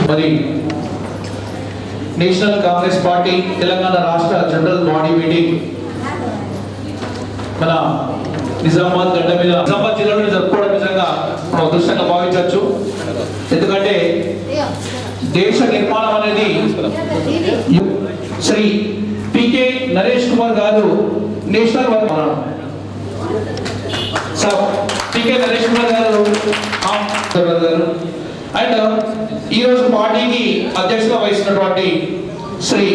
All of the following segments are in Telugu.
మరి నేషనల్ కాంగ్రెస్ పార్టీ తెలంగాణ రాష్ట్ర జనరల్ బాడీ మీటింగ్ మన నిజామాబాద్ గడ్డ మీద నిజామాబాద్ జిల్లాలో జరుపుకోవడం నిజంగా మనం అదృష్టంగా భావించవచ్చు. ఎందుకంటే దేశ నిర్మాణం అనేది శ్రీ పికే నరేష్ కుమార్ గారు నేషనల్ పికే నరేష్ కుమార్ గారు అండ్ ఈ రోజు పార్టీకి అధ్యక్షత వహిస్తున్నటువంటి శ్రీ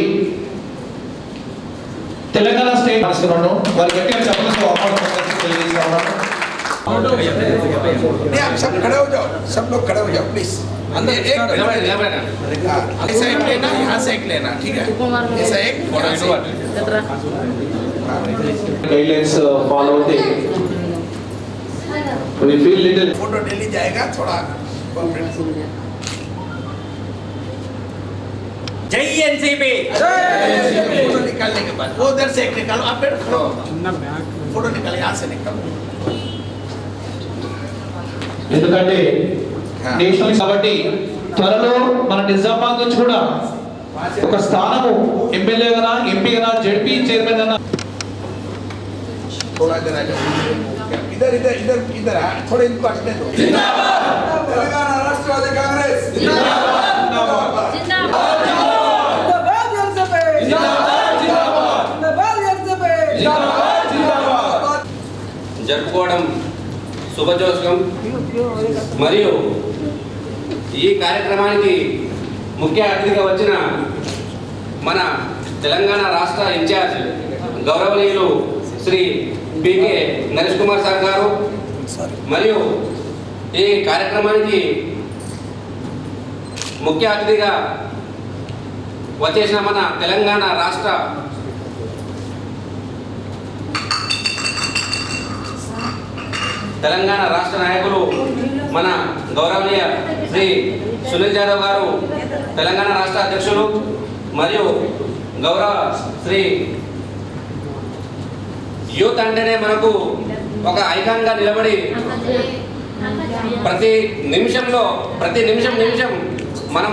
తెలంగాణ స్టేట్ రాస్తున్నాను వారి గట్టిగా చెప్పడంతో सब खड़े हो जाओ, सब लोग खड़े हो जाओ प्लीज. अंदर एक ऐसा एक लेना, यहाँ से एक लेना, ठीक है? ऐसा एक गाइडलाइंस फॉलो होते we feel little photo daily जाएगा थोड़ा. जय एनसीपी. फोटो निकालने के बाद वो उधर से एक निकालो, आप बैठो. फोटो निकालो, यहाँ से निकालो. ఎందుకంటే నేషనల్ కాబట్టి త్వరలో మన నిజామాబాద్ నుంచి కూడా ఒక స్థానము ఎమ్మెల్యే గానా ఎంపీ గానా జెడ్పీ చైర్మన్ గానా थोड़ा इधर आ जाओ. इधर इधर इधर इधर थोड़ा इनको हटने दो. जिंदाबाद तेलंगाना राष्ट्रवादी कांग्रेस. जिंदाबाद जिंदाबाद जिंदाबाद జరుపుకోవడం శుభజోషం. మరియు ఈ కార్యక్రమానికి ముఖ్య అతిథిగా వచ్చిన మన తెలంగాణ రాష్ట్ర ఇన్ఛార్జ్ గౌరవనీయులు శ్రీ పికే నరేష్ కుమార్ సార్ గారు, మరియు ఈ కార్యక్రమానికి ముఖ్య అతిథిగా వచ్చేసిన మన తెలంగాణ రాష్ట్ర నాయకులు మన గౌరవనీయ శ్రీ సునీల్ యాదవ్ గారు, తెలంగాణ రాష్ట్ర అధ్యక్షులు, మరియు గౌరవ శ్రీ యూత్ అంటేనే మనకు ఒక ఐకాన్గా నిలబడి ప్రతి నిమిషం మనం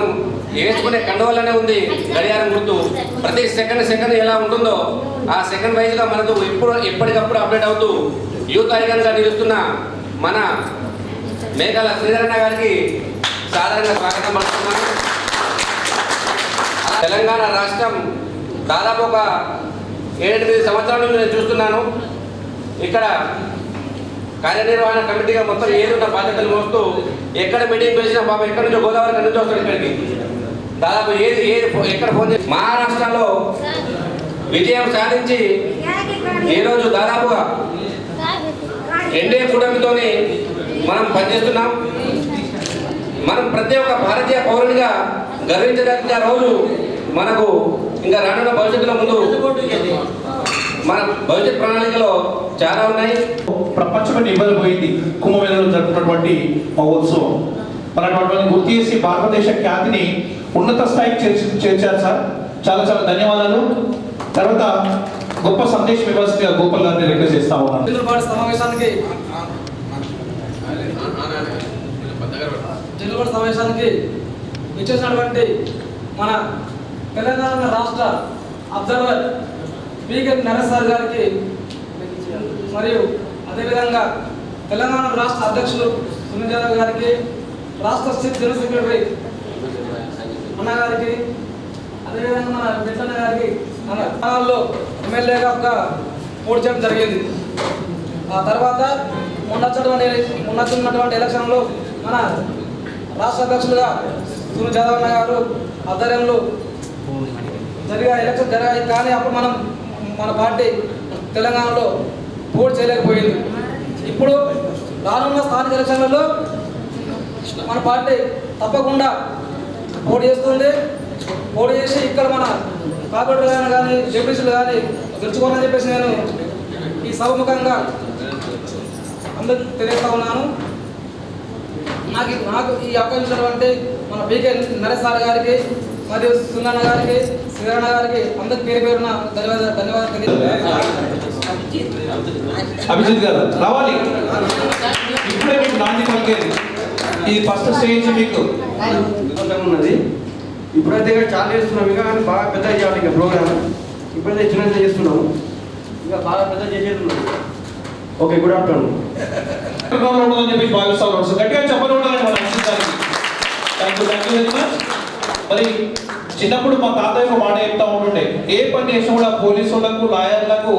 వేసుకునే కండువలనే ఉంది గడియారం గుర్తు. ప్రతి సెకండ్ ఎలా ఉంటుందో ఆ సెకండ్ వైజ్గా మనకు ఎప్పటికప్పుడు అప్డేట్ అవుతూ యూత్ ఐకాన్గా నిలుస్తున్న మన మేఘాల శ్రీధరన్న గారికి సాధారణంగా స్వాగతం పడుతున్నాను. తెలంగాణ రాష్ట్రం దాదాపు ఒక 7-8 సంవత్సరాల నుంచి నేను చూస్తున్నాను. ఇక్కడ కార్యనిర్వహణ కమిటీగా మొత్తం ఏదున్న బాధ్యతలు మోస్తూ ఎక్కడ మీటింగ్ పిలిచినా బాబు ఎక్కడి నుంచో గోదావరి నుంచి వస్తాడు ఇక్కడికి. దాదాపు ఎక్కడ ఫోన్ చేసి మహారాష్ట్రలో విజయం సాధించి ఈరోజు దాదాపుగా ఎన్డీఏ కూటమితోని మనం పనిచేస్తున్నాం. మనం ప్రతి ఒక్క భారతీయ పౌరునిగా గర్వించదగ్గ రోజు మనకు ఇంకా రానున్న భవిష్యత్తులో ముందు మన భవిష్యత్ ప్రణాళికలో చాలా ఉన్నాయి. ప్రపంచమైన ఇవ్వబోయింది కుంభమేళలో జరుపుతున్నటువంటి మహోత్సవం మనటువంటి గుర్తు చేసి భారతదేశ ఖ్యాతిని ఉన్నత స్థాయికి చేర్చారు సార్. చాలా చాలా ధన్యవాదాలు. తర్వాత గొప్ప సందేశం ఇవ్వాల్సిందిగా గోపాల్ గారిని రిక్వెస్ట్ చేస్తా ఉన్నాను. సమావేశానికి ఇచ్చేసినటువంటి మన తెలంగాణ రాష్ట్ర అబ్జర్వర్ పికే నరేష్ సార్ గారికి, మరియు అదేవిధంగా తెలంగాణ రాష్ట్ర అధ్యక్షులు సునీల్ యాదవ్ గారికి, రాష్ట్ర జనరల్ సెక్రటరీ అన్న గారికి, అదేవిధంగా మన పెద్దన్న గారికి మన స్థానాల్లో ఎమ్మెల్యేగా ఒక పోటీ చేయడం జరిగింది. ఆ తర్వాత మొన్నటువంటి ఎలక్షన్లో మన రాష్ట్ర అధ్యక్షులుగా సునీల్ యాదవ్ అన్న గారు ఆధ్వర్యంలో ఎలక్షన్ జరిగాయి. కానీ అప్పుడు మన పార్టీ తెలంగాణలో పోటీ చేయలేకపోయింది. ఇప్పుడు రానున్న స్థానిక ఎలక్షన్లలో మన పార్టీ తప్పకుండా పోటీ చేస్తుంది. పోటీ చేసి ఇక్కడ మన కార్పొరేటర్లు కానీ డెప్యూటీలు కానీ గెలుచుకోవాలని చెప్పేసి నేను ఈ సభముఖంగా అందరికి తెలియజేస్తా ఉన్నాను. నాకు ఈ అవకాశం మన పికే నరేష్ సార్ గారికి, మరియు సునన్న గారికి, శ్రీరణ గారికి అందరికి పేరున ధన్యవాదాలు అభిజిత్ గారు రావాలి. ఇప్పుడే మీకు నాంది పలికేది ఇది ఫస్ట్ స్టేజ్ మీకు ఉన్నది. ఇప్పుడైతే ఇంకా చాలా చేస్తున్నాం, ఇంకా కానీ బాగా పెద్ద చేయాలి ఇంకా ప్రోగ్రామ్. ఇప్పుడైతే చిన్నది చేస్తున్నాము, ఇంకా బాగా పెద్ద చేసేది ఉన్నాం. Okay, good afternoon. ఉంటుందని చెప్పి భావిస్తా ఉన్నాం. సో గట్టిగా చెప్పలు ఉండాలని మనం ఆశించాలి. Thank you very much. మరి చిన్నప్పుడు మా తాతయ్య ఒక మాట చెప్తా ఉంటుండే, ఏ పని చేసినా కూడా పోలీసులకు, లాయర్లకు,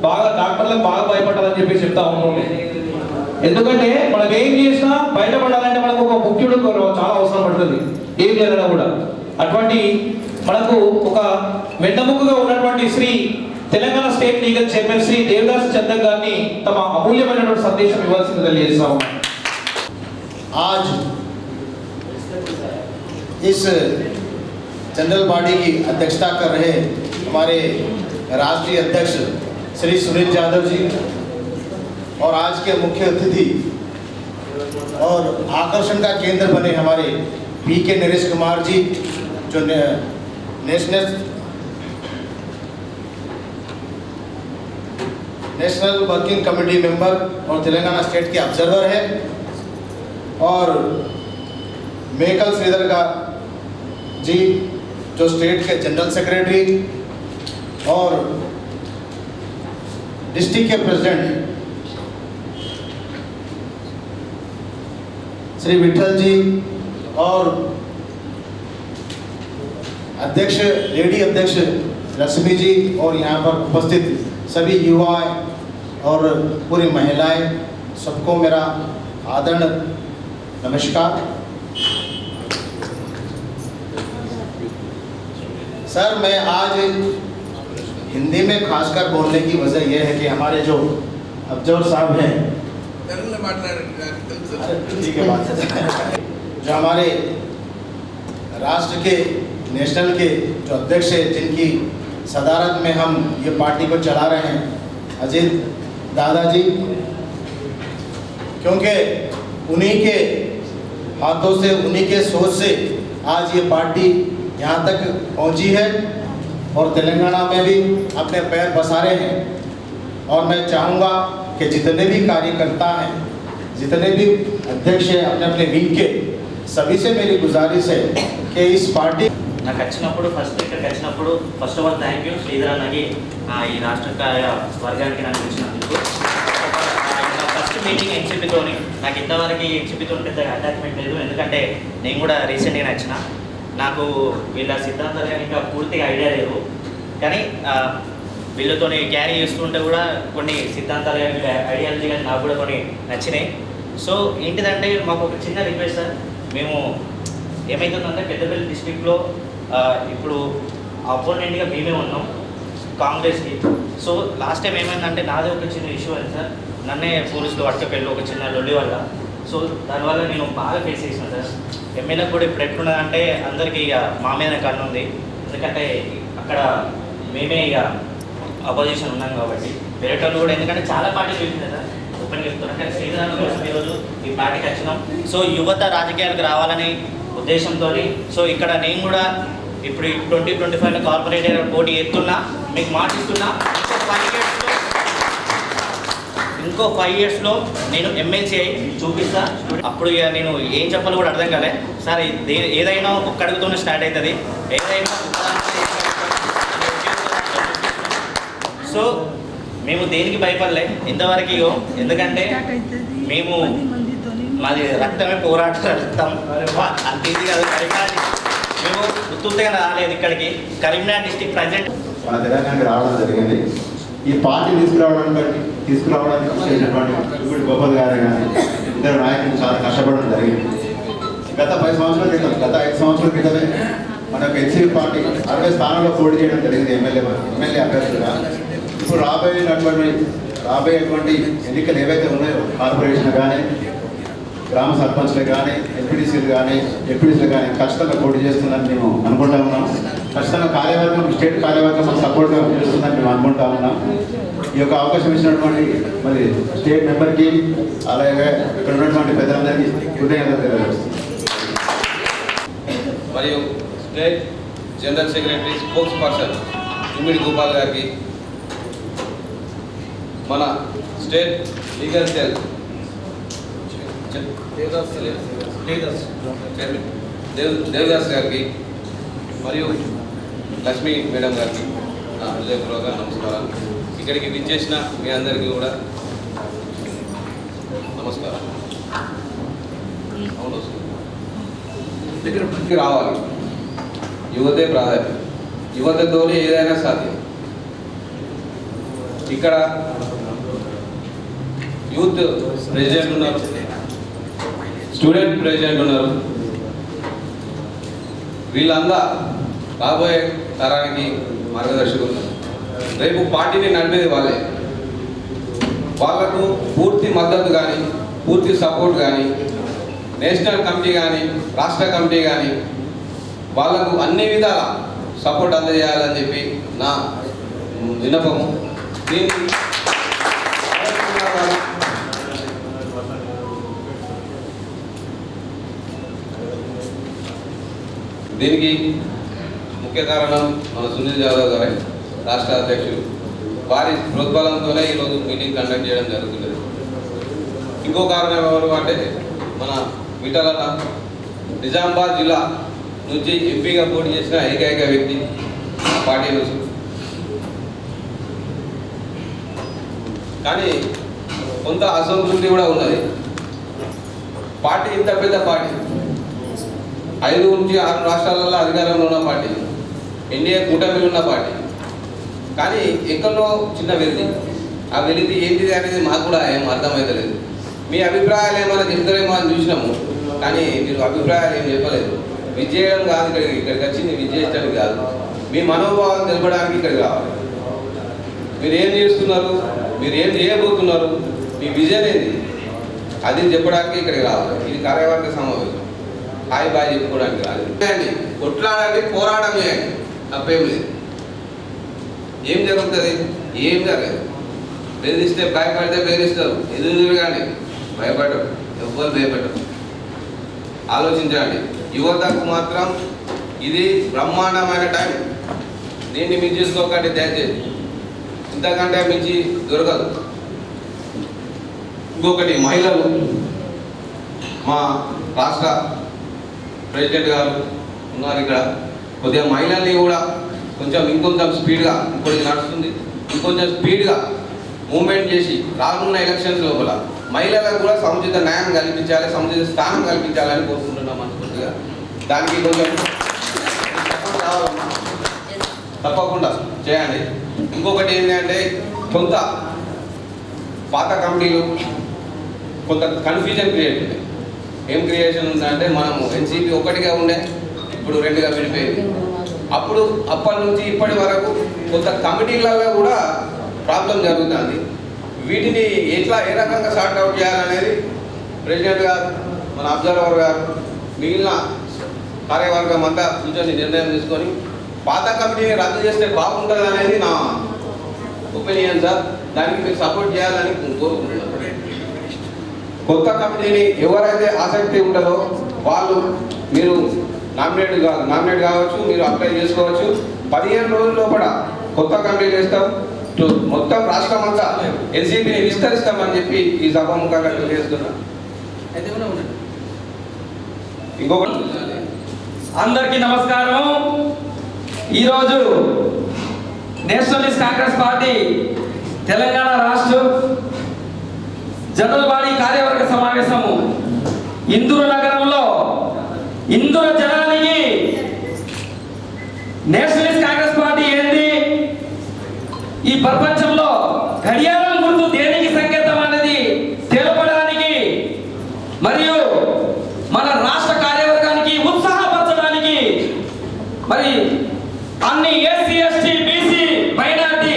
బాగా డాక్టర్లకు బాగా భయపడాలని చెప్పి చెప్తా ఉంటుండే. ఎందుకంటే మనం ఏం చేసినా బయటపడాలంటే మనకు ఒక ముఖ్యుడు చాలా అవసరం పడుతుంది, ఏం చేయాలన్నా కూడా. అటువంటి మనకు ఒక వెన్నముకగా ఉన్నటువంటి Shri Telangana state legal chairman Shri Devadas Chandra గారిని తమ అమూల్యమైనటువంటి సందేశం ఇవ్వాల్సింది తెలియజేస్తా ఉన్నాం. आज इस जनरल बॉडी की अध्यक्षता कर रहे हमारे राष्ट्रीय अध्यक्ष श्री सुनील यादव जी और आज के मुख्य अतिथि और आकर्षण का केंद्र बने हमारे पी.के. नरेश कुमार जी, जो नेशनल वर्किंग कमेटी मेंबर और तेलंगाना स्टेट के ऑब्जर्वर है, और मेकल श्रीधर का जी जो स्टेट के जनरल सेक्रेटरी और डिस्ट्रिक्ट के प्रेसिडेंट श्री विठल जी और अध्यक्ष लेडी अध्यक्ष रश्मि जी और यहाँ पर उपस्थित सभी युवा और पूरी महिलाएं, सबको मेरा आदरणीय नमस्कार। सर, मैं आज हिंदी में खासकर बोलने की वजह यह है कि हमारे जो ऑब्जर्वर साहब हैं, ठीक है बात है, जो हमारे राष्ट्र के नेशनल के जो अध्यक्ष है, जिनकी सदारत में हम ये पार्टी को चला रहे हैं, अजीत दादाजी, क्योंकि उन्हीं के हाथों से, उन्हीं के सोच से आज ये पार्टी यहाँ तक पहुँची है और तेलंगाना में भी अपने पैर पसारे हैं। और मैं चाहूँगा कि जितने भी कार्यकर्ता हैं, जितने भी अध्यक्ष हैं अपने अपने विंग के, सभी से मेरी गुजारिश है कि इस पार्टी నాకు వచ్చినప్పుడు ఇక్కడికి వచ్చినప్పుడు first of all thank you Sridhar అన్నకి, ఈ రాష్ట్ర వర్గానికి నాకు ఇచ్చినందుకు. ఫస్ట్ మీటింగ్ ఎన్సిపితోని నాకు ఇంతవరకు ఎన్సిపితో పెద్దగా అటాచ్మెంట్ లేదు, ఎందుకంటే నేను కూడా రీసెంట్గా వచ్చిన, నాకు వీళ్ళ సిద్ధాంతాలు కానీ ఇంకా పూర్తిగా ఐడియా లేదు. కానీ వీళ్ళతో క్యారీ చేస్తుంటే కూడా కొన్ని సిద్ధాంతాలు కానీ ఐడియాలజీ కానీ నాకు కూడా కొన్ని నచ్చినాయి. సో ఏంటిదంటే మాకు ఒక చిన్న రిక్వెస్ట్ సార్, మేము ఏమవుతుందంటే పెద్దపల్లి డిస్ట్రిక్ట్లో ఇప్పుడు అపోనెంట్గా మేమే ఉన్నాం కాంగ్రెస్కి. సో లాస్ట్ టైం ఏమైందంటే నాదే ఒక చిన్న ఇష్యూ అయింది సార్, నన్నే పోలీసులు పట్టుకెళ్ళి ఒక చిన్న లొల్లి వల్ల. సో దానివల్ల నేను బాగా ఫేస్ చేసిన సార్. ఎమ్మెల్యేకి కూడా ఇప్పుడు ఎట్లున్నదంటే అందరికీ ఇక మా మీద కన్ను ఉంది, ఎందుకంటే అక్కడ మేమే ఇక అపోజిషన్ ఉన్నాం కాబట్టి. వేరేటోళ్ళు కూడా ఎందుకంటే చాలా పార్టీలు వెళ్ళింది సార్, ఓపెన్ చెప్తున్నాం. కానీ శ్రీధర్ కోసం ఈరోజు ఈ పార్టీకి వచ్చినాం. సో యువత రాజకీయాలకు రావాలని ఉద్దేశంతో, సో ఇక్కడ నేను కూడా ఇప్పుడు 2025 కార్పొరేటర్ పోటీ ఎత్తున్నా, మీకు మాటిస్తున్నా. ఇంకో 5 yearsలో నేను ఎమ్మెల్సీ చూపిస్తా. అప్పుడు ఇక నేను ఏం చెప్పాలో కూడా అర్థం కాలే సార్. ఏదైనా ఒక్క అడుగుతోనే స్టార్ట్ అవుతుంది, ఏదైనా. సో మేము దేనికి భయపడలే ఇంతవరకు, ఎందుకంటే మేము మాది రక్తమే పోరాట రక్తం, అంత ఇది కాదు. మేము గుర్తుగా రాలేదు ఇక్కడికి. కరీంనగర్ డిస్ట్రిక్ట్ ప్రజెంట్ మన తెలంగాణకి రావడం జరిగింది. ఈ పార్టీ తీసుకురావడానికి చేసినటువంటి ఇప్పుడు గోపాల్ గారు కానీ ఇద్దరు నాయకులు చాలా కష్టపడడం జరిగింది. గత 5 సంవత్సరాల క్రితం, గత 5 సంవత్సరాల క్రితమే మనకు ఎన్సీపీ పార్టీ 60 స్థానాల్లో పోటీ చేయడం జరిగింది ఎమ్మెల్యే అభ్యర్థులుగా. ఇప్పుడు రాబోయేటువంటి ఎన్నికలు ఏవైతే ఉన్నాయో, కార్పొరేషన్ కానీ, గ్రామ సర్పంచ్లు కానీ, ఎంపీడీసీలు కానీ, ఎంపీడీసీలు కానీ ఖచ్చితంగా పోటీ చేస్తుందని మేము అనుకుంటా ఉన్నాం. ఖచ్చితంగా కార్యవర్గం, స్టేట్ కార్యవర్గం సపోర్ట్గా చేస్తుందని మేము అనుకుంటా ఉన్నాం. ఈ యొక్క అవకాశం ఇచ్చినటువంటి మరి స్టేట్ మెంబర్కి, అలాగే ఇక్కడ ఉన్నటువంటి పెద్దలందరికీ కృతజ్ఞతలు తెలియజేస్తున్నాం. మరియు state general secretary spokesperson ఇమిడి గోపాల్ గారికి, మన state legal cell chairman Devadas గారికి మరియు లక్ష్మీ మేడం గారికి హృదయపూర్వక నమస్కారాలు. ఇక్కడికి విచ్చేసిన మీ అందరికీ కూడా నమస్కారం. దగ్గరికి రావాలి. యువతే ప్రాధాన్యం. యువతతోనే ఏదైనా సాధ్యం. ఇక్కడ యూత్ ప్రెసిడెంట్ ఉన్నారు, స్టూడెంట్ ప్రెసిడెంట్ ఉన్నారు. వీళ్ళంతా రాబోయే తరానికి మార్గదర్శకులు. రేపు పార్టీని నడిపేది వాళ్ళే. వాళ్లకు పూర్తి మద్దతు కానీ, పూర్తి సపోర్ట్ కానీ, నేషనల్ కమిటీ కానీ, రాష్ట్ర కమిటీ కానీ వాళ్లకు అన్ని విధాల సపోర్ట్ అందజేయాలని చెప్పి నా విన్నపము. దీనికి ముఖ్య కారణం మన సునీల్ యాదవ్ గారే, రాష్ట్ర అధ్యక్షులు. వారి ప్రోద్బలంతోనే ఈరోజు మీటింగ్ కండక్ట్ చేయడం జరుగుతున్నది. ఇంకో కారణం ఎవరు అంటే మన విఠలన్న నిజామాబాద్ జిల్లా నుంచి ఎంపీగా పోటీ చేసిన ఏకైక వ్యక్తి పార్టీ నుంచి. కానీ కొంత అసంతృప్తి కూడా ఉన్నది. పార్టీ ఇంత పెద్ద పార్టీ, 5 నుంచి 6 రాష్ట్రాలలో అధికారంలో ఉన్న పార్టీ, ఎన్డీఏ కూటమిలో ఉన్న పార్టీ. కానీ ఎక్కడో చిన్న వెలితి. ఆ వెలితి ఏంటిది అనేది మాకు కూడా ఏం అర్థమవుతలేదు. మీ అభిప్రాయాలు ఏమైనా చెప్తారేమో అని చూసినాము, కానీ మీరు అభిప్రాయాలు ఏం చెప్పలేదు. విజయం కాదు, ఇక్కడికి వచ్చింది విజయించడానికి కాదు, మీ మనోభావాలు తెలపడానికి ఇక్కడికి రావాలి. మీరు ఏం చేస్తున్నారు, మీరు ఏం చేయబోతున్నారు, మీ విజన్ ఏంది, అది చెప్పడానికి ఇక్కడికి రావాలి. ఇది కార్యవర్గ సమావేశం, హాయ్ బాయ్ చెప్పుకోవడానికి రాలేదు. కొట్లాడండి, పోరాటం చేయండి, తప్పేం లేదు. ఏం జరుగుతుంది? ఏం జరగదు. బెదిరిస్తే భయపడితే బెదిరిస్తారు, ఎదురు కానీ భయపడరు, ఎవ్వరు భయపడరు. ఆలోచించండి. యువతకు మాత్రం ఇది బ్రహ్మాండమైన టైం. దీన్ని మీరు చేసుకోకండి దయచేసి. ఇంతకంటే మించి దొరకదు. ఇంకొకటి, మహిళలు, మా రాష్ట్ర ప్రెసిడెంట్ గారు ఉన్నారు ఇక్కడ. కొద్దిగా మహిళల్ని కూడా కొంచెం ఇంకొంచెం స్పీడ్గా, ఇంకొకటి నడుస్తుంది, ఇంకొంచెం స్పీడ్గా మూవ్మెంట్ చేసి రానున్న ఎలక్షన్స్ లోపల మహిళలకు కూడా సముచిత న్యాయం కల్పించాలి, సముచిత స్థానం కల్పించాలని కోరుకుంటున్నాం మనస్ఫూర్తిగా. దానికి కొంచెం తప్పకుండా చేయండి. ఇంకొకటి ఏంటంటే, కొంత పాత కమిటీలు కొంత కన్ఫ్యూజన్ క్రియేట్ ఉంది. ఏం క్రియేషన్ ఉందంటే, మనము ఎన్సీపీ ఒకటిగా ఉండే, ఇప్పుడు 2గా విడిపోయింది. అప్పటి నుంచి ఇప్పటి వరకు కొంత కమిటీలలో కూడా ప్రాబ్లం జరుగుతుంది. వీటిని ఏ రకంగా సార్ట్ అవుట్ చేయాలనేది ప్రెసిడెంట్ గారు, మన అబ్జర్వర్ గారు, మిగిలిన కార్యవర్గం అంతా కూర్చొని నిర్ణయం తీసుకొని పాత కమిటీని రద్దు చేస్తే బాగుంటుంది అనేది నా ఒపీనియన్ సార్. దానికి మీరు సపోర్ట్ చేయాలని కోరుకుంటున్నాను. కొత్త కమిటీని ఎవరైతే ఆసక్తి ఉంటుందో వాళ్ళు మీరు నామినేట్ కావచ్చు, మీరు అప్లై చేసుకోవచ్చు. 15 రోజుల లోపల కొత్త కమిటీ చేస్తాం. మొత్తం రాష్ట్రం అంతా ఎన్సీపీని విస్తరిస్తామని చెప్పి ఈ సభాముఖంగా తెలియజేస్తున్నా. ఇంకొకటి, అందరికీ నమస్కారం. ఈరోజు నేషనలిస్ట్ కాంగ్రెస్ పార్టీ తెలంగాణ రాష్ట్ర జనరల్ బాడీ కార్యవర్గ సమావేశము ఇందూరు నగరంలో ఇందూరు జనానికి నేషనలిస్ట్ కాంగ్రెస్ పార్టీ ఏంటి, ఈ ప్రపంచంలో గడియారం గుర్తు దేనికి సంకేతం అనేది తెలపడానికి మరియు మన రాష్ట్ర కార్యవర్గానికి ఉత్సాహపరచడానికి, మరి అన్ని ఎస్సీ ఎస్టీ బీసీ మైనారిటీ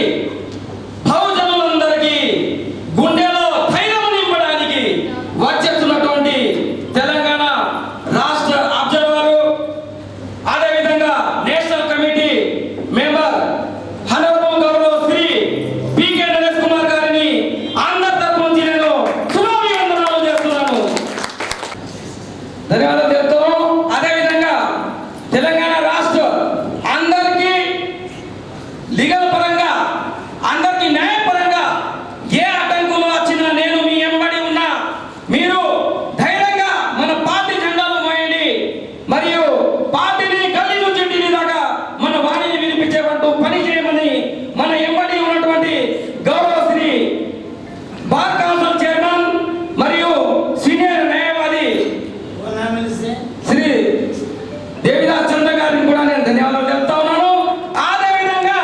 బహుజనులందరికీ గుండెలో ధైర్యం నింపడానికి వచ్చేస్తున్నటువంటి తెలంగాణ రాష్ట్ర అబ్జర్వరు, అదేవిధంగా నేషనల్ కమిటీ మెంబర్ హనరబుల్ గౌరవ్ శ్రీ పీకే నరేష్ కుమార్ గారిని అందరి తరపు నుంచి నేను శుభాభివందనాలు చేస్తున్నాను, ధన్యవాదాలు చెప్తాను. అదేవిధంగా తెలంగాణ రాష్ట్ర అందరికీ లీగల్ పరంగా, అందరికీ న్యాయపరంగా ఏ అడ్డంకులు వచ్చినా నేను మీ వెంబడి ఉన్నా. మీరు ధైర్యంగా మన పార్టీ జెండా గారికి కూడా నేను ధన్యవాదాలు చెప్తా ఉన్నాను. అదేవిధంగా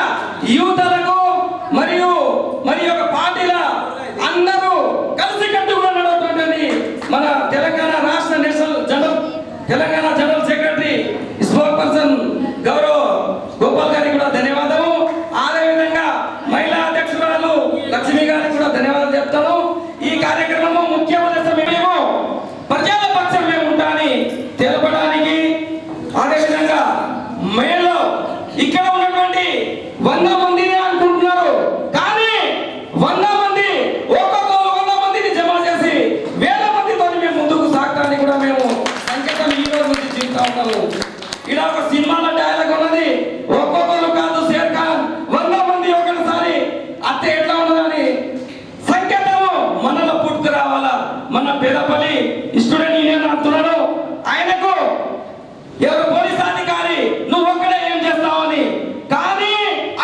యువతలకు మరియు ఒక పార్టీల అందరూ కలిసికట్టుగా నడవటువంటి మన తెలంగాణ రాష్ట్ర Telangana general secretary spoke person Gaurav Gopal గారికి కూడా ధన్యవాదాలు. అదేవిధంగా మహిళా అధ్యక్షురాలు లక్ష్మి గారికి కూడా ధన్యవాదాలు చెప్తాను. ఈ కార్యక్రమం ముఖ్య ఉద్దేశం మేము ప్రజల పక్షం మేము ఉంటామని తెలపడానికి, అదేవిధంగా మేలో ఇక్కడ ఉన్నటువంటి 100 మందిని అనుకుంటున్నారు, కానీ 100 మంది ఒక్కొక్కరు 100 మందిని జమ చేసి 1000 మందితో మేము ముందుకు సాగడానికి కూడా మేము సంకేతం ఈ రోజు నుంచి చూస్తా ఉన్నాము. ఇలా ఒక సినిమాలో డైలాగ్ ఉన్నది, ఒక్కొక్కరు కాదు షేర్ ఖాన్ 100 మంది ఒకసారి అత్తే ఎట్లా ఉన్నదని సంకేతము మనలో పుట్టుకు రావాలా. మన పేదపల్లి స్టూడెంట్ యూనియన్ అంటున్నాడు, ఆయనకు ఎవరు పోలీస్ అధికారి నువ్వు ఒక్కడే ఏం చేస్తావని, కానీ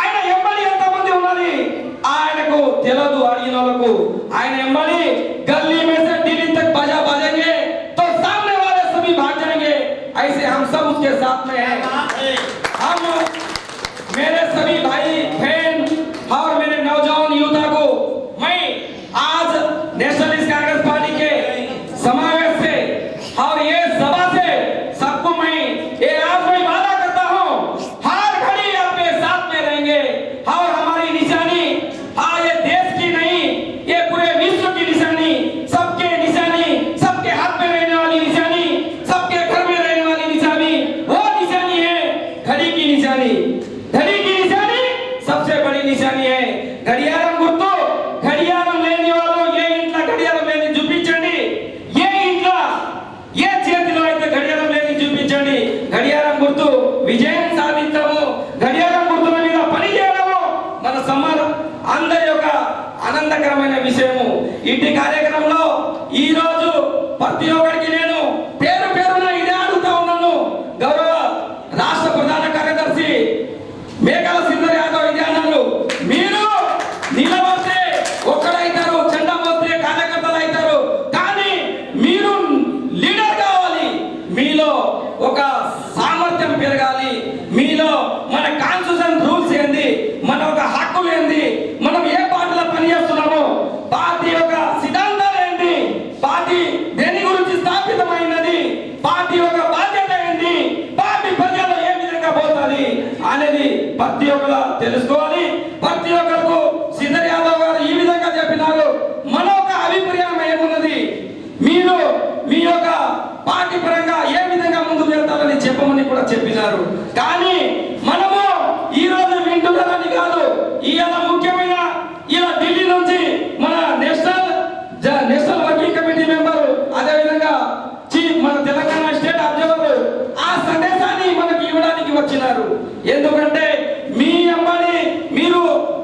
ఆయన ఎంబడి ఎంతమంది ఉన్నది ఆయనకు తెలియదు. అడిగిన వాళ్ళకు ఆయన ఎంబడి గల్లీ में से दिल्ली तक बाजा बाजेंगे तो सामने वाले सभी भाग जाएंगे, ऐसे हम सब उसके साथ में हैं. हम मेरे सभी भाई बहन और मेरे नौजवान युवता को मैं आज नेशनलिस्ट कांग्रेस पार्टी के समावेश से और ये सभा से सबको मैं ये आज मैं वादा करता हूँ, हर घड़ी आपके साथ में रहेंगे और हमारी निशानी ये देश की नहीं, ये पूरे विश्व की निशानी, सबके निशानी, सबके हाथ में रहने वाली निशानी, सबके घर में रहने वाली निशानी, वो निशानी है घड़ी की निशानी. घड़ी की निशानी सबसे बड़ी निशानी है. घड़ियारम गुर्तु, घड़ियारम लेने वालों ये इंట్లో घड़ियारम लेని చూపించండి, ఏ ఇంట్లో ఏ చేతిలో అయితే घड़ियारम లేని చూపించండి. घड़ियारम గుర్తు విజయం సాధించము, घड़ियारम గుర్తుల మీద పని చేయడము మన అందరి యొక్క ఆనందకరమైన విషయము. ఇట్టి కార్యక్రమంలో ఈ రోజు ప్రతి ఒక్కరికి నేను పేరు పేరున ఇదే అడుగుతా ఉన్నాను. గౌరవ రాష్ట్ర ప్రధాన కార్యదర్శి మేకల సింధర్ యాదవ్ ఇదే అన్నారు, మీరు నిలబడితే ఒక్కడైతారు, జెండా మోస్తే కార్యకర్తలు అవుతారు, కానీ మీరు లీడర్ కావాలి, మీలో ఒక సామర్థ్యం పెరగాలి, మీలో మన కాన్స్టిట్యూషన్ రూల్స్ ఏంది, మన ఒక హక్కులు ఏంది, మనం ఏ పార్టీలో పనిచేస్తున్నామో పార్టీ యొక్క సిద్ధాంతాలు ఏంటి, పార్టీ దేని గురించి స్థాపితమైనది, పార్టీ యొక్క బాధ్యత ఏంటి, పార్టీ ప్రజలు ఏ విధంగా పోతుంది అనేది ప్రతి ఒక్కరు తెలుసుకోవాలి. ప్రతి ఒక్కరికి సింధర్ యాదవ్ గారు ఈ విధంగా చెప్పినారు, మన ఒక అభిప్రాయం ఏమున్నది, మీరు మీ యొక్క పార్టీ పరంగా ఏ విధంగా ముందుకు వెళ్తారని చెప్పమని కూడా చెప్పినారు. కానీ మనము ఈ రోజు వింటున్నారని కాదు, ఇవాళ ముఖ్యమైన ఇలా ఢిల్లీ నుంచి మన నేషనల్ వర్కింగ్ కమిటీ మెంబర్, అదేవిధంగా చీఫ్ మన తెలంగాణ స్టేట్ అబ్జర్వర్ ఆ సందేశాన్ని మనకి ఇవ్వడానికి వచ్చినారు. ఎందుకంటే మీ అమ్మని మీరు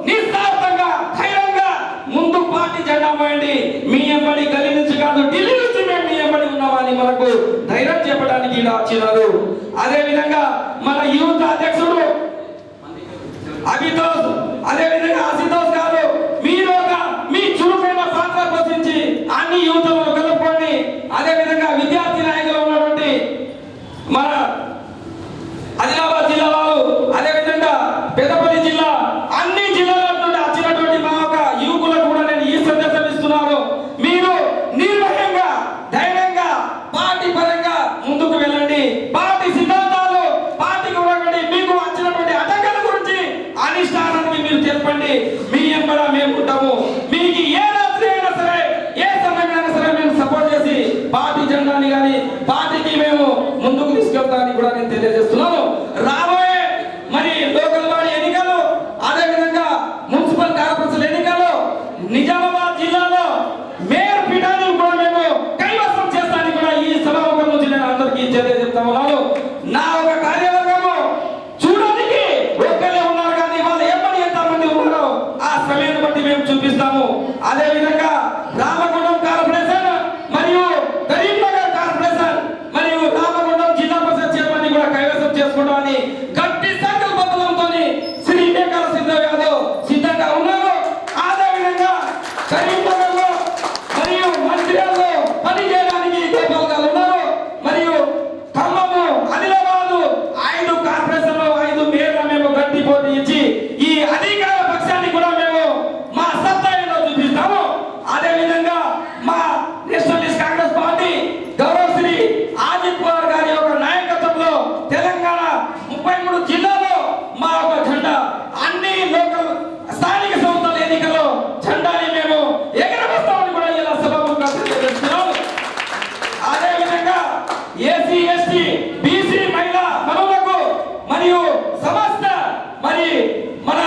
నిస్వార్థంగా ధైర్యంగా ముందు పార్టీ జెండా పోయండి, మీ అమ్మడి గల్లీ నుంచి కాదు ఢిల్లీ నుంచి మేము మీ అమ్మడి ఉన్నామని మనకు ధైర్యం చెప్పడానికి ఇలా వచ్చినారు. అదేవిధంగా మన యూత్ అధ్యక్షుడు అభితోష్, అదేవిధంగా అసితోష్ గారు మీరు మీ చురుకైన పాత్ర పోషించి అన్ని యువతలను కలుపుకొని, అదేవిధంగా విద్యార్థి నాయకులు ఉన్నటువంటి మన ఆదిలాబాద్ జిల్లా వాళ్ళు, అదేవిధంగా పెద్దపల్లి జిల్లా, అన్ని జిల్లాల నుండి వచ్చినటువంటి మా ఒక యువకులకు కూడా నేను ఈ సందేశం ఇస్తున్నాను, మీరు నిర్భయంగా ధైర్యంగా పార్టీ పరంగా ముందుకు వెళ్ళండి, పార్టీ సిద్ధాంతాలు పార్టీకి ఉన్నటువంటి మీకు వచ్చినటువంటి అడ్డంకుల గురించి అనిష్టానానికి మీరు తెలపండి, మీ ఎంబడ మేము ఉంటాము, మీకు ఏ రాత్రి అయినా సరే ఏ సమయమైనా సరే మేము సపోర్ట్ చేసి పార్టీ జెండాని కానీ పార్టీకి మేము ముందుకు తీసుకెళ్తామని కూడా నేను తెలియజేస్తున్నాను. రాబోయే మరి లోకల్ బాడీ ఎన్నికలు, అదేవిధంగా మున్సిపల్ కార్పొరేషన్ ఎన్నికలు నిజామాబాద్ జిల్లాలో మేయర్ పీఠాన్ని కూడా మేము కైవసం చేస్తానని కూడా ఈ సభాముఖం నుంచి నేను అందరికీ తెలియజేస్తా ఉన్నాను. నా ఒక కార్యవర్గము చూడడానికి ఒక్కరే ఉన్నారు, కానీ వాళ్ళు ఎప్పటి ఎంతమంది ఉన్నారో ఆ సమయాన్ని బట్టి మేము చూపిస్తాము. అదేవిధంగా రామగుండం కార్పొరేషన్ మరియు కరీంనగర్ కార్పొరేషన్ మరియు రామగుండం జిల్లా పరిషత్ చైర్మన్ కూడా కైవసం చేసుకుంటామని గట్టి సంకల్పంతో శ్రీ మేకల సింధర్ యాదవ్ సిద్ధంగా ఉన్నారు. అదేవిధంగా కరీంనగర్లో మరియు మంత్రిలో పనిచేయడానికి గోపాల్ గారు ఉన్నారు, మరియు ఖమ్మము, ఆదిలాబాద్ 5 33 జిల్లాలో మా ఒక జెండా అన్ని లోకల్ స్థానిక సంస్థల ఎన్నికల్లో జెండాని మేము ఎగరవేస్తామని కూడా ఇలా సభాముఖంగా తెలియజేస్తున్నాము. అదేవిధంగా ఎస్సీ ఎస్టీ బీసీ మహిళా మనులకు మరియు సమస్త మరి మన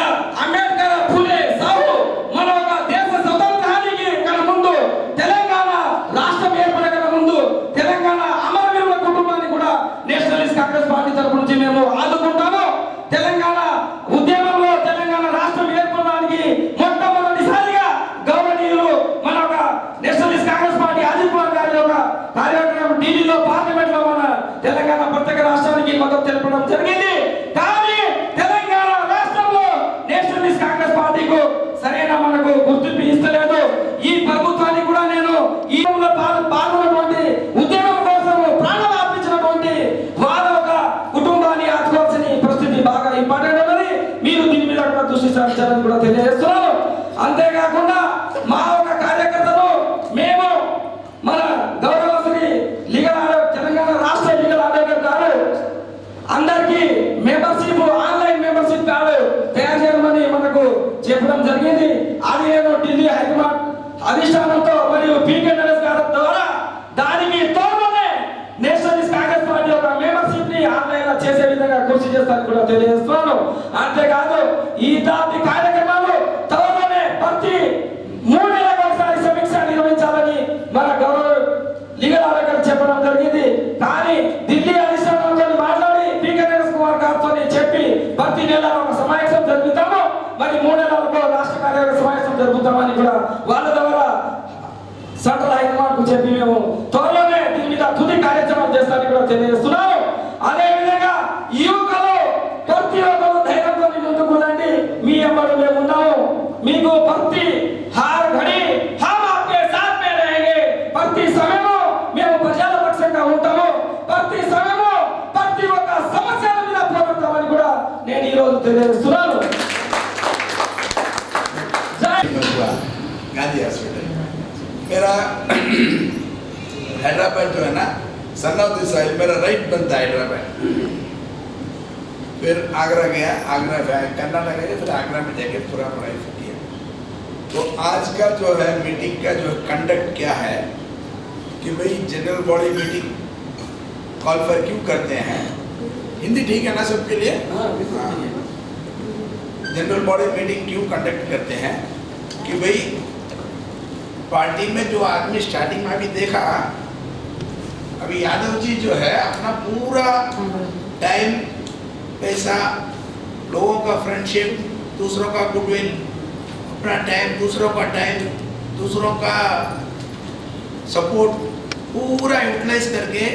అంబేద్కర్ పూలే సాహు మన ఒక దేశ స్వతంత్రానికి కన్నా ముందు తెలంగాణ రాష్ట్రం ఏర్పడకన్నా ముందు తెలంగాణ అమరవీరుల కుటుంబాన్ని కూడా నేషనలిస్ట్ కాంగ్రెస్ పార్టీ తరపు నుంచి మేము ఆదుకుంటాము. తెలంగాణ ఉద్యమంలో తెలంగాణ రాష్ట్రం ఏర్పడడానికి మొట్టమొదటిసారిగా గౌరవనీయులు మన ఒక నేషనలిస్ట్ కాంగ్రెస్ పార్టీ అజిత్ పవార్ గారి యొక్క కార్యక్రమం ఢిల్లీలో పార్లమెంట్ లో మన తెలంగాణ ప్రత్యేక రాష్ట్రానికి మద్దతు తెలపడం జరిగింది. కానీ తెలంగాణ రాష్ట్రంలో నేషనలిస్ట్ కాంగ్రెస్ పార్టీకు సరైన మనకు గుర్తింపు ఇస్తలేదు. ఈ ప్రభుత్వానికి కూడా నేను ఈ పాల్గొన్నటువంటి ఉద్యమం కోసం ప్రాణాలు అర్పించినటువంటి వాళ్ళ ఒక కుటుంబాన్ని ఆదుకోవాల్సిన పరిస్థితి బాగా ఇంపార్టెంట్ ఉన్నది. మీరు దీని మీద కూడా దృష్టి సారించాలని కూడా తెలియజేస్తున్నాను. అంతేకాకుండా మా ఒక కార్యకర్తలు మేము మన గౌరవ శ్రీ తెలంగాణ రాష్ట్ర లీగల్ అడ్వకేట్ గారు అందరికీ మెంబర్షిప్ ఆన్లైన్ మెంబర్షిప్ కార్డు తయారు చేయమని మనకు చెప్పడం జరిగింది. అది నేను ఢిల్లీ హైదరాబాద్ అధిష్టానంతో మరియు పీకే నరేష్ గారి ద్వారా దానికి తోడునే నేషనలిస్ట్ కాంగ్రెస్ పార్టీ యొక్క మెంబర్షిప్ ని ఆన్లైన్ లో చేసే విధంగా కృషి చేస్తానని కూడా తెలియజేస్తున్నాను. అంతేకాదు ఈ దాటి కార్యక్రమాలు త్వరలోనే ప్రతి 3 నెలలకు ఒకసారి సమీక్ష నిర్వహించాలని మన గౌరవ లీగల్ అడ్వకేట్ చెప్పడం జరిగింది. కానీ ఢిల్లీ అధిష్టానంతో మాట్లాడి పీకే నరేష్ కుమార్ గారితో చెప్పి ప్రతి నెల ఒక సమావేశం జరుపుతాము, మరి 3 నెలలకు రాష్ట్ర కార్యవర్గ సమావేశం జరుపుతామని కూడా వాళ్ళ ద్వారా సెంట్రల్ హైదరాబాద్ కు చెప్పి మేము త్వరలోనే దీని మీద తుది కార్యాచరణ చేస్తామని కూడా తెలియజేస్తున్నాము. అదే విధంగా యువకులు ప్రతి ఒక్కరు ధైర్యంతో ముందుకు రండి. మీ ఎమ్మడు మేము ఉన్నాము. మీకు ప్రతి హార్ ఘడి హమ్ ఆప్కే సాత్ మే रहेंगे. ప్రతి సమయము మేము ప్రజల పక్షంగా ఉంటాము. ప్రతి సమయము ప్రతి ఒక్క సమస్యల మీద పోరాడతామని కూడా నేను ఈ రోజు తెలియజేస్తున్నాను. गांधी हॉस्पिटल मेरा हैदराबाद जो है ना सन्नाउद्दीन साहिल मेरा राइट बनता है हैदराबाद. फिर आगरा गया, आगरा कर्नाटक गया, फिर आगरा में जाके पूरा पढ़ाई किया. तो आज का जो है मीटिंग का जो कंडक्ट क्या है कि भाई जनरल बॉडी मीटिंग कॉल पर क्यों करते हैं. हिंदी ठीक है ना सबके लिए. जनरल बॉडी मीटिंग क्यों कंडक्ट करते हैं कि भाई पार्टी में जो आदमी स्टार्टिंग में अभी देखा, अभी यादव जी जो है अपना पूरा टाइम पैसा लोगों का फ्रेंडशिप दूसरों का गुडविल अपना टाइम दूसरों का सपोर्ट पूरा यूटिलाइज करके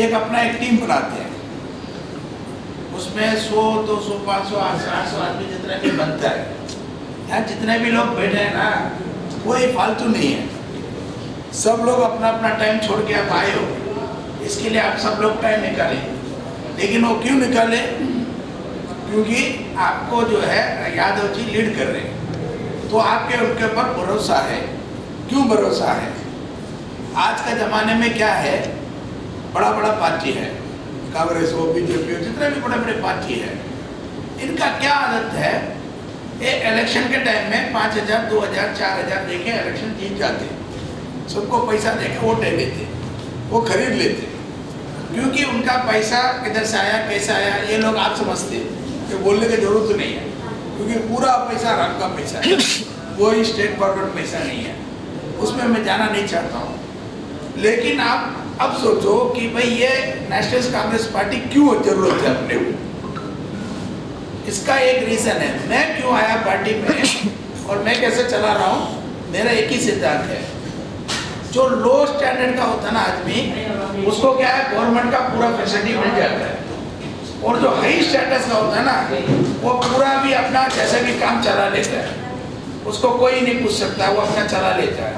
एक अपना एक टीम बनाते हैं. उसमें 100, 200, 500, 800 आदमी जितना भी बनता है. यहाँ जितने भी लोग बैठे हैं ना कोई फालतू नहीं है. सब लोग अपना अपना टाइम छोड़ के आप आए हो, इसके लिए आप सब लोग टाइम निकालें. लेकिन वो क्यों निकाले? क्योंकि आपको जो है यादव जी लीड कर रहे हैं, तो आपके उनके ऊपर भरोसा है. क्यों भरोसा है? आज का ज़माने में क्या है, बड़ा बड़ा पार्टी है, कांग्रेस हो, बीजेपी हो, जितने भी बड़े बड़े पार्टी है, इनका क्या आदत है, ये इलेक्शन के टाइम में 5,000, 2,000, 4,000 देके इलेक्शन जीत जाते. सबको पैसा देके वोट दे देते, वो खरीद लेते. क्योंकि उनका पैसा किधर से आया, कैसा आया, ये लोग आप समझते हैं. ये बोलने की जरूरत नहीं है, क्योंकि पूरा पैसा राम का पैसा है, कोई स्टेट फॉरवर्ड पैसा नहीं है. उसमें मैं जाना नहीं चाहता हूँ. लेकिन आप अब सोचो कि भाई ये नेशनल कांग्रेस पार्टी क्यों जरूरत है अपने को. इसका एक रीजन है, मैं क्यों आया पार्टी में और मैं कैसे चला रहा हूँ. मेरा एक ही सिद्धांत है, जो लो स्टैंडर्ड का होता है ना आदमी, उसको क्या है गवर्नमेंट का पूरा फैसिलिटी मिल जाता है. और जो हाई स्टेटस का होता है ना, वो पूरा भी अपना जैसे भी काम चला लेता है, उसको कोई नहीं पूछ सकता, वो अपना चला लेता है.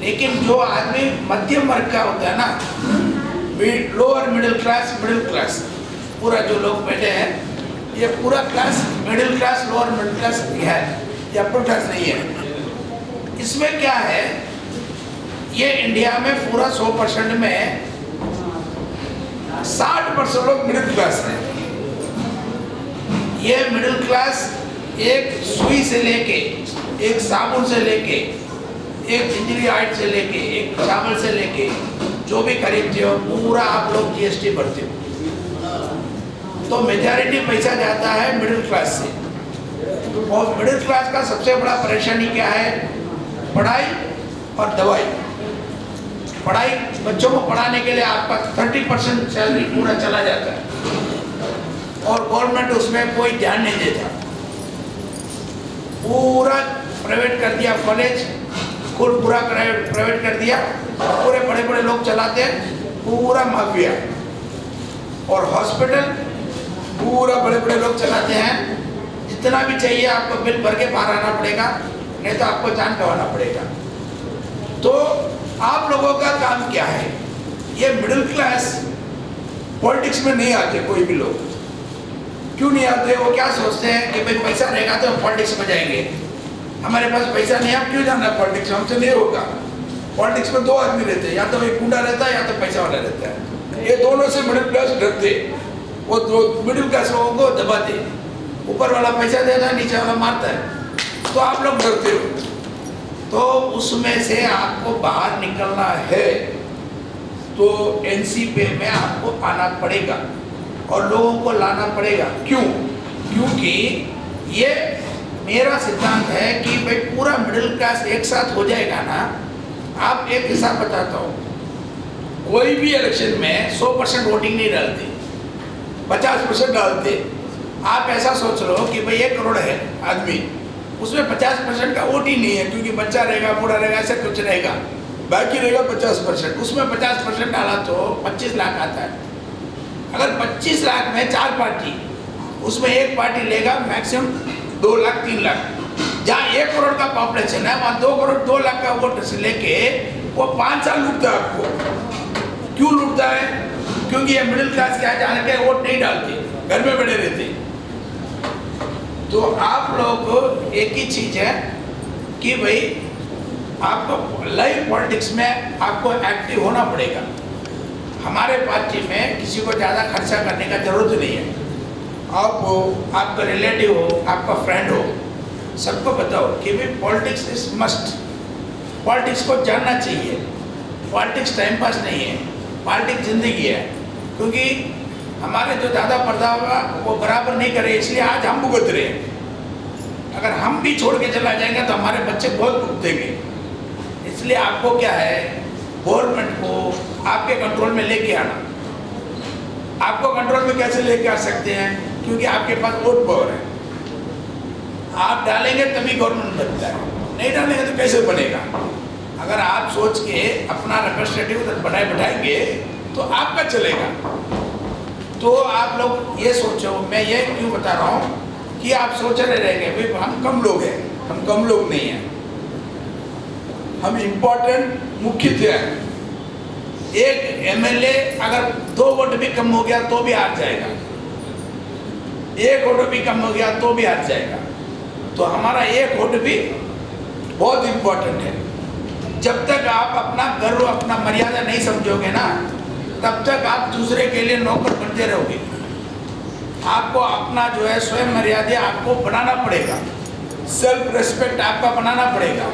लेकिन जो आदमी मध्यम वर्ग का होता है ना, लोअर मिडिल क्लास, पूरा जो लोग बैठे हैं, ये पूरा class middle class, lower middle class है, ये अपर क्लास नहीं है. इसमें क्या है, ये इंडिया में पूरा 100% में 60% लोग मिडिल क्लास हैं. ये मिडिल क्लास एक सुई से लेके, एक साबुन से लेके, एक इंजरी आइट से लेके, एक चावल से लेके जो भी खरीदते हो पूरा आप लोग जीएसटी भरते हो। तो मेजॉरिटी पैसा जाता है मिडिल क्लास से। और मिडिल क्लास का सबसे बड़ा परेशानी क्या है? पढ़ाई और दवाई। पढ़ाई, बच्चों को पढ़ाने के लिए आपका 30% सैलरी पूरा चला जाता है और गवर्नमेंट उसमें कोई ध्यान नहीं देता। पूरा प्राइवेट कर दिया, कॉलेज स्कूल पूरा प्राइवेट कर दिया, पूरे बड़े बड़े लोग चलाते हैं, पूरा माफिया। और हॉस्पिटल पूरा बड़े बड़े लोग चलाते हैं। जितना भी चाहिए आपको बिल भर के बाहर आना पड़ेगा, नहीं तो आपको जान गंवाना पड़ेगा। तो आप लोगों का काम क्या है? ये मिडिल क्लास पॉलिटिक्स में नहीं आते कोई भी लोग। क्यों नहीं आते? वो क्या सोचते हैं कि भाई पैसा रहेगा तो हम पॉलिटिक्स में जाएंगे, हमारे पास पैसा नहीं है, आप क्यों जाना पॉलिटिक्स में? हमसे नहीं होगा। पॉलिटिक्स में दो आदमी रहते हैं, या तो एक गुंडा रहता है या तो पैसा वाला रहता है। ये दोनों से मिडिल क्लास डरते, वो मिडिल क्लास लोगों को दबाते। ऊपर वाला पैसा देता है, नीचे वाला मारता है, तो आप लोग डरते हो। तो उसमें से आपको बाहर निकलना है तो एनसीपी में आपको आना पड़ेगा और लोगों को लाना पड़ेगा। क्यों? क्योंकि ये मेरा सिद्धांत है कि भाई पूरा मिडिल क्लास एक साथ हो जाएगा ना। आप एक हिसाब बताता हूँ, कोई भी इलेक्शन में 100% वोटिंग नहीं डालते, 50% डालते। आप ऐसा सोच लो कि भाई 1 करोड़ है आदमी, उसमें 50% का वोट ही नहीं है, क्योंकि बच्चा रहेगा, बूढ़ा रहेगा, ऐसा कुछ रहेगा, बाकी रहेगा 50%। उसमें 50% डाला तो 25 लाख आता है। अगर 25 लाख में 4 पार्टी, उसमें एक पार्टी लेगा मैक्सिमम 2 लाख 3 लाख। जहाँ 1 करोड़ का पॉपुलेशन है वहाँ 2 करोड़ 2 लाख का वोट से लेके वो 5 साल लूटता है आपको। क्यों लूटता है? क्योंकि ये मिडिल क्लास क्या जाने के वोट नहीं डालते, घर में बैठे रहते। तो आप लोग एक ही चीज है कि भाई आपको लाइव पॉलिटिक्स में आपको एक्टिव होना पड़ेगा। हमारे पार्टी में किसी को ज़्यादा खर्चा करने का जरूरत नहीं है। आप हो, आपका रिलेटिव हो, आपका फ्रेंड हो, सबको बताओ कि भाई पॉलिटिक्स इज मस्ट। पॉलिटिक्स को जानना चाहिए। पॉलिटिक्स टाइम पास नहीं है, पॉलिटिक्स जिंदगी है। क्योंकि हमारे जो दादा परदादा वो बराबर नहीं करे, इसलिए आज हम भुगत रहे हैं। अगर हम भी छोड़ के चला जाएंगे तो हमारे बच्चे बहुत भुगतेंगे। इसलिए आपको क्या है, गवर्नमेंट को आपके कंट्रोल में लेके आना। आपको कंट्रोल में कैसे लेके आ सकते हैं? क्योंकि आपके पास वोट पावर है। आप डालेंगे तभी गवर्नमेंट बनता है, नहीं डालेंगे तो कैसे बनेगा? अगर आप सोच के अपना रिप्रेजेंटेटिव बैठाएंगे तो आपका चलेगा। तो आप लोग ये सोचो, मैं ये क्यों बता रहा हूँ कि आप सोच रहे रहेंगे भाई हम कम लोग हैं। हम कम लोग नहीं हैं, हम इम्पोर्टेंट मुख्य थे। एक एमएलए अगर 2 वोट भी कम हो गया तो भी हार जाएगा, 1 वोट भी कम हो गया तो भी हार जाएगा। तो हमारा 1 वोट भी बहुत इम्पोर्टेंट है। जब तक आप अपना गर्व, अपना मर्यादा नहीं समझोगे ना, तब तक आप दूसरे के लिए नौकर बनते रहोगे। आपको अपना जो है स्वयं मर्यादा आपको बनाना पड़ेगा। सेल्फ रेस्पेक्ट आपका बनाना पड़ेगा।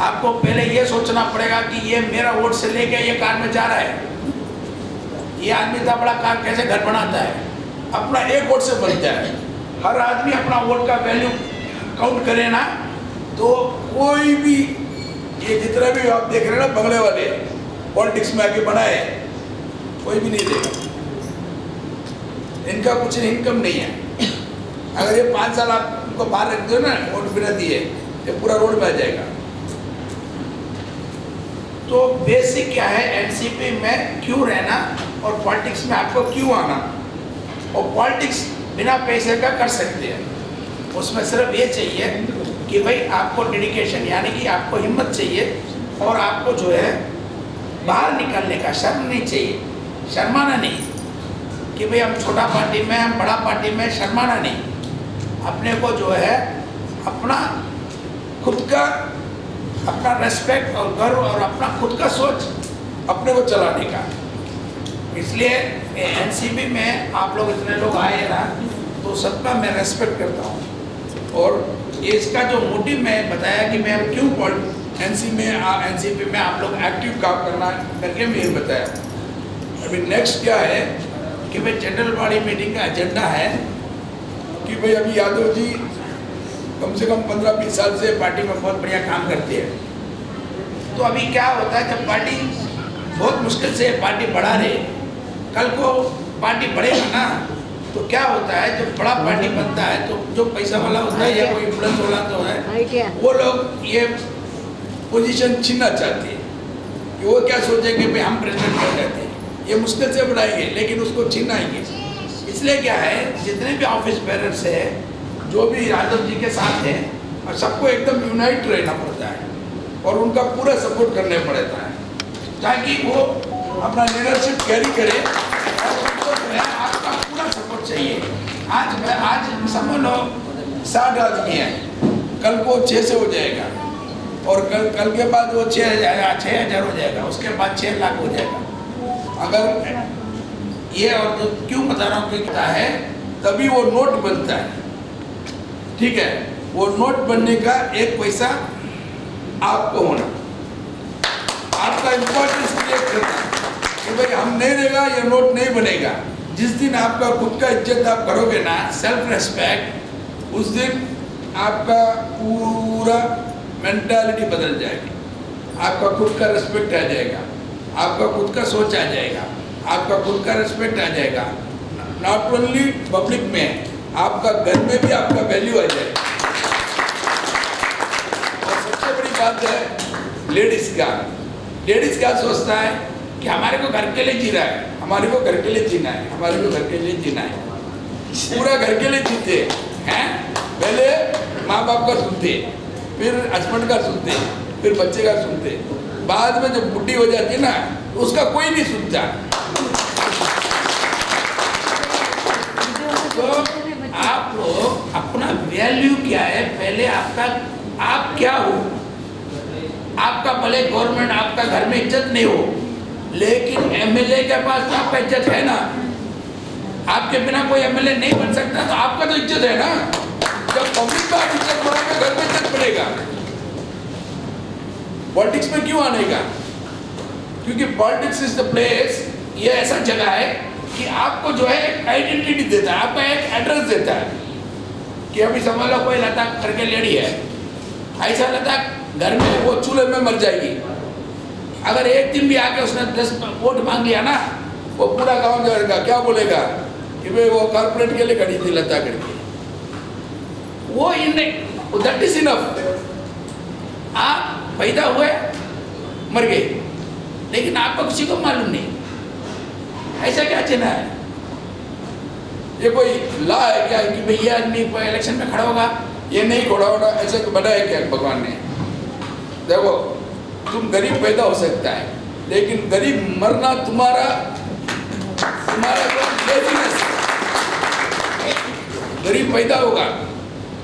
आपको पहले ये सोचना पड़ेगा कि ये मेरा वोट से लेके ये कार में जा रहा है, ये आदमी इतना बड़ा कार कैसे घर बनाता है? अपना 1 वोट से बनता है। हर आदमी अपना वोट का वैल्यू काउंट करे ना, तो कोई भी, ये जितना भी आप देख रहे हैं ना बंगले वाले पॉलिटिक्स में आके बनाए, कोई भी नहीं देगा। इनका कुछ इनकम नहीं है। अगर ये 5 साल आप उनको बाहर रख दो ना, वोट बिना दिए, ये पूरा रोड में आ जाएगा। तो बेसिक क्या है, एनसीपी में क्यों रहना और पॉलिटिक्स में आपको क्यों आना? और पॉलिटिक्स बिना पैसे का कर सकते हैं। उसमें सिर्फ ये चाहिए कि भाई आपको डेडिकेशन, यानी कि आपको हिम्मत चाहिए और आपको जो है बाहर निकलने का शर्म नहीं चाहिए, शर्माना नहीं कि भाई हम छोटा पार्टी में, हम बड़ा पार्टी में, शर्माना नहीं। अपने को जो है अपना खुद का अपना रेस्पेक्ट और गर्व और अपना खुद का सोच अपने को चलाने का। इसलिए एनसीपी में आप लोग इतने लोग आए ना, तो तो सबका मैं रेस्पेक्ट करता हूँ। और इसका जो मोटिव मैं बताया कि मैं क्यों एनसीपी में आप लोग एक्टिव काम करना करके मैं बताया। अभी नेक्स्ट क्या है कि भाई जनरल बॉडी मीटिंग का एजेंडा है कि भाई अभी यादव जी कम से कम 15-20 साल से पार्टी में बहुत बढ़िया काम करती है। तो अभी क्या होता है, जब पार्टी बहुत मुश्किल से पार्टी बढ़ा रहे, कल को पार्टी बढ़ेगा ना, तो क्या होता है जब बड़ा पार्टी बनता है तो जो पैसा वाला होता है या कोई इन्फ्लुएंस वाला तो है, वो लोग ये पोजीशन छीनना चाहते हैं कि वो क्या सोचेंगे भाई हम प्रेसिडेंट बन जाते हैं, ये मुश्किल से बढ़ाएंगे लेकिन उसको छीनाएंगे। इसलिए क्या है, जितने भी ऑफिस बेरर्स है, जो भी यादव जी के साथ हैं, और सबको एकदम यूनाइट रहना पड़ता है और उनका पूरा सपोर्ट करना पड़ता है ताकि वो अपना लीडरशिप कैरी करे। और उनको जो है आपका पूरा सपोर्ट चाहिए। आज समझ लो 60 आदमी है, कल को 6 से हो जाएगा और कल के बाद वो 6,000 हो जाएगा, उसके बाद 6 लाख हो जाएगा। अगर ये और क्यों बता रहा हूँ क्या है, तभी वो नोट बनता है, ठीक है। वो नोट बनने का 1 पैसा आपको होना, आपका इम्पोर्टेंस क्रिएट करना कि भाई हम नहीं देगा ये नोट नहीं बनेगा। जिस दिन आपका खुद का इज्जत आप करोगे ना, सेल्फ रेस्पेक्ट, उस दिन आपका पूरा मेंटालिटी बदल जाएगी, आपका खुद का रेस्पेक्ट आ जाएगा, आपका खुद का सोच आ जाएगा, आपका खुद का रेस्पेक्ट आ जाएगा। नॉट ओनली पब्लिक में, आपका घर में भी आपका वैल्यू आ जाएगा। और सबसे बड़ी बात है लेडीज का। लेडीज क्या सोचता है कि हमारे को घर के लिए जी रहा है, हमारे को घर के लिए जीना है, हमारे को घर के लिए जीना है, पूरा घर के लिए जीते हैं। पहले माँ बाप का सुनते, फिर हस्बैंड का सुनते, फिर बच्चे का सुनते, बाद में जब बुढ़ी हो जाती है ना, उसका कोई नहीं सुनता। तो आप लोग अपना वैल्यू क्या है, पहले आप क्या हो। आपका भले गवर्नमेंट आपका घर में इज्जत नहीं हो, लेकिन एमएलए के पास तो आपका इज्जत है ना। आपके बिना कोई एमएलए नहीं बन सकता, तो आपका तो इज्जत है ना। जब पब्लिक का इज्जत बढ़ेगा, घर में इज्जत बढ़ेगा। पॉलिटिक्स में क्यों आने का? क्योंकि पॉलिटिक्स इज द प्लेस, ये ऐसा जगह है कि आपको जो है एक आइडेंटिटी देता है, आपका एक एड्रेस देता है कि अभी समझ लो कोई लता करके लेडी है, ऐसा लता घर में वो चूल्हे में मर जाएगी। अगर एक दिन भी आके उसने 10 वोट मांग लिया ना, वो पूरा गांव जाएगा, क्या बोलेगा कि भाई वो कॉर्पोरेट के लिए खड़ी थी लता करके। वो दैट इज इनफ। आप पैदा हुए, मर गए, लेकिन आपको किसी को मालूम नहीं। ऐसा क्या चीना है? ये कोई लॉ है क्या कि भाई ये आदमी इलेक्शन में खड़ा होगा, ये नहीं खड़ा होगा? ऐसा तो बनाया क्या भगवान ने? देखो, तुम गरीब पैदा हो सकता है, लेकिन गरीब मरना तुम्हारा लेजीनेस। गरीब पैदा होगा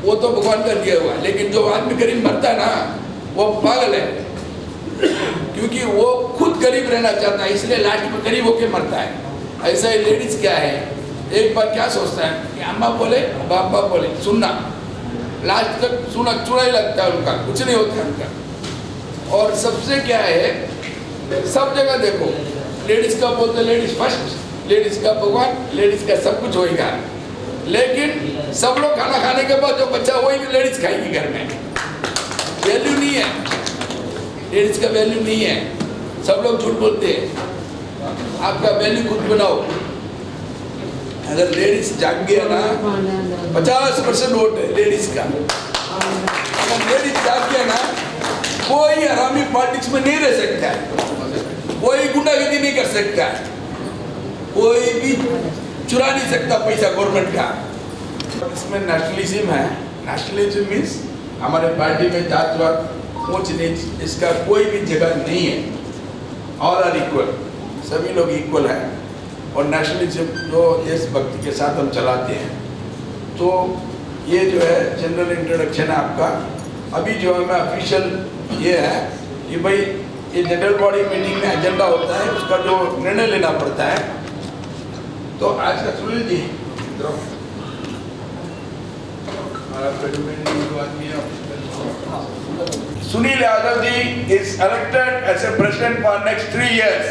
वो तो भगवान का दिया हुआ, लेकिन जो आदमी गरीब मरता है ना, वो पागल है, क्योंकि वो खुद गरीब रहना चाहता है, इसलिए लास्ट में गरीब होके मरता है। ऐसा ही लेडीज क्या है, एक बार क्या सोचता है कि अम्मा बोले बाबा बोले सुनना, लास्ट तक सुना चुना ही लगता है उनका, कुछ नहीं होता है उनका। और सबसे क्या है, सब जगह देखो लेडीज का बोलते, लेडीज फर्स्ट, लेडीज का भगवान, लेडीज का सब कुछ होएगा। लेकिन सब लोग खाना खाने के बाद जो बच्चा वही लेडीज खाएगी घर में। वैल्यू नहीं है, लेडीज का वैल्यू नहीं है। सब लोग झूठ बोलते हैं, आपका वैल्यू खुद बनाओ। अगर लेडीज जाग गया ना, 50% वोट है लेडीज का। अगर लेडीज जाग गया ना, कोई हरामी पॉलिटिक्स में नहीं रह सकता है, कोई गुंडागर्दी नहीं कर सकता है, कोई भी चुरा नहीं सकता पैसा गवर्नमेंट का। इसमें नेशनलिज्म है। नेशनलिज्म मीन्स हमारे पार्टी में जातवाद, ऊंच नीच, इसका कोई भी जगह नहीं है। ऑल आर इक्वल, सभी लोग इक्वल हैं। और नेशनलिज्म जो देशभक्ति के साथ हम चलाते हैं। तो ये जो है जनरल इंट्रोडक्शन है आपका। अभी जो है मैं ऑफिशियल ये है कि भाई ये जनरल बॉडी मीटिंग में एजेंडा होता है, उसका जो निर्णय लेना पड़ता है। तो आज का Sunil ji Sunil Yadav ji is elected as a president for next 3 years.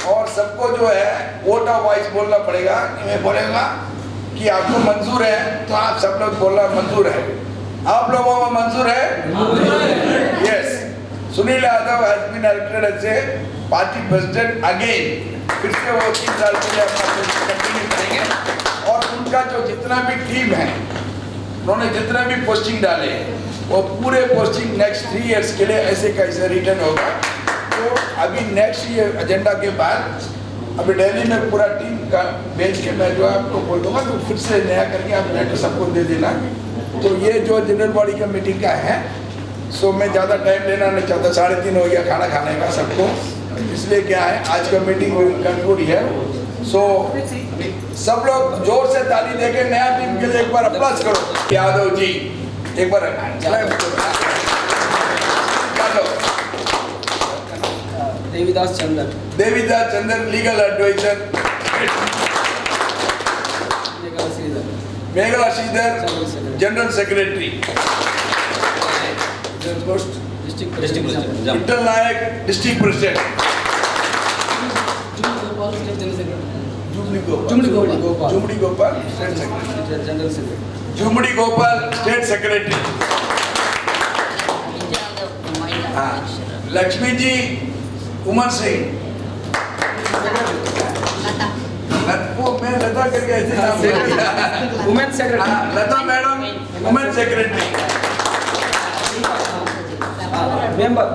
और सबको जो है वोट ऑफ वॉइस बोलना पड़ेगा कि मैं बोलेगा कि आपको मंजूर है तो आप सब लोग बोलना मंजूर है। आप लोगों को मंजूर है? Yes. Sunil Yadav has been elected as a party president again. फिर से वो 3 साल के लिए अपना कंटिन्यू करेंगे और उनका जो जितना भी टीम है उन्होंने जितना भी पोस्टिंग डाले हैं वो पूरे पोस्टिंग नेक्स्ट 3 इयर्स के लिए ऐसे कैसे रिटर्न होगा। तो अभी नेक्स्ट ईयर एजेंडा के बाद अभी दिल्ली में पूरा टीम का भेज के मैं जो आपको बोल दूंगा तो फिर से नया करके आप लेटर सबको दे देना। तो ये जो जनरल बॉडी का मीटिंग का है सो मैं ज़्यादा टाइम लेना नहीं चाहता, 3:30 हो गया खाना खाने का सबको, इसलिए क्या है आज का मीटिंग कंक्लूड है। सो सब लोग जोर से ताली देके नया टीम के लिए एक बार अप्लास करो। यादव जी एक बार Devidas Chandar legal adviser, Meghala Sridhar general secretary, Vithal Nayak district president, Jumdi Gopal state secretary, Lakshmi ji Umar Singh, वो मैं लता करके ऐसे नाम women secretary, Lata madam women secretary, member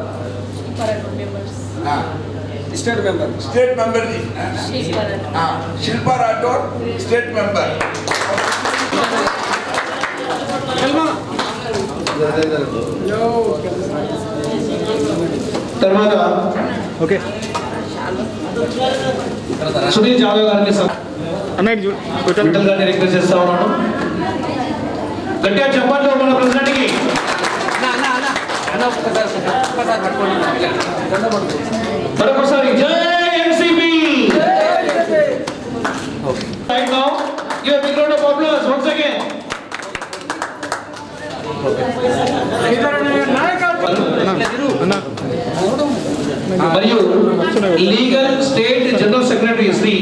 state member ji, Shilpa Rathore state member, తర్వాత ఓకే సునీల్ జాదవ్ గారిని విఠల్ గారిని రిక్వెస్ట్ చేస్తా ఉన్నాను. గట్టిగా చెప్పండి మన ప్రెసిడెంట్ కి. మరొకసారి జై NCP. Right now give a big round of applause once again. మరియు legal state general secretary Shri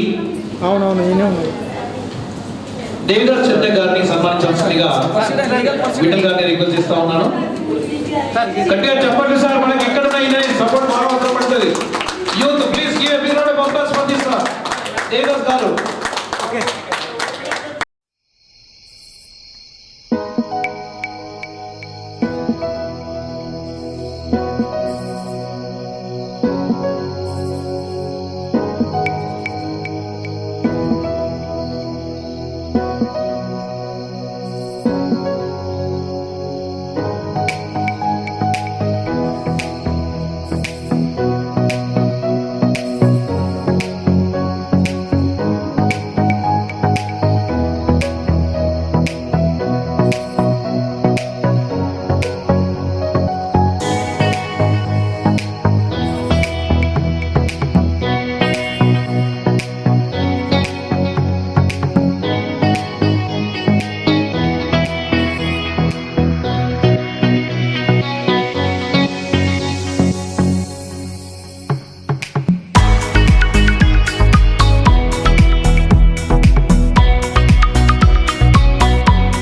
Devidas Chandra గారిని సన్మానించాల్సిందిగా విఠల్ గారిని రిక్వెస్ట్ చేస్తా ఉన్నాను. గట్టిగా చెప్పండి సార్, మనకి ఎక్కడున్నా సపోర్ట్ బాగా అవసరపడుతుంది. Youth please give a big round of applause for this sir Devidas గారు. ఓకే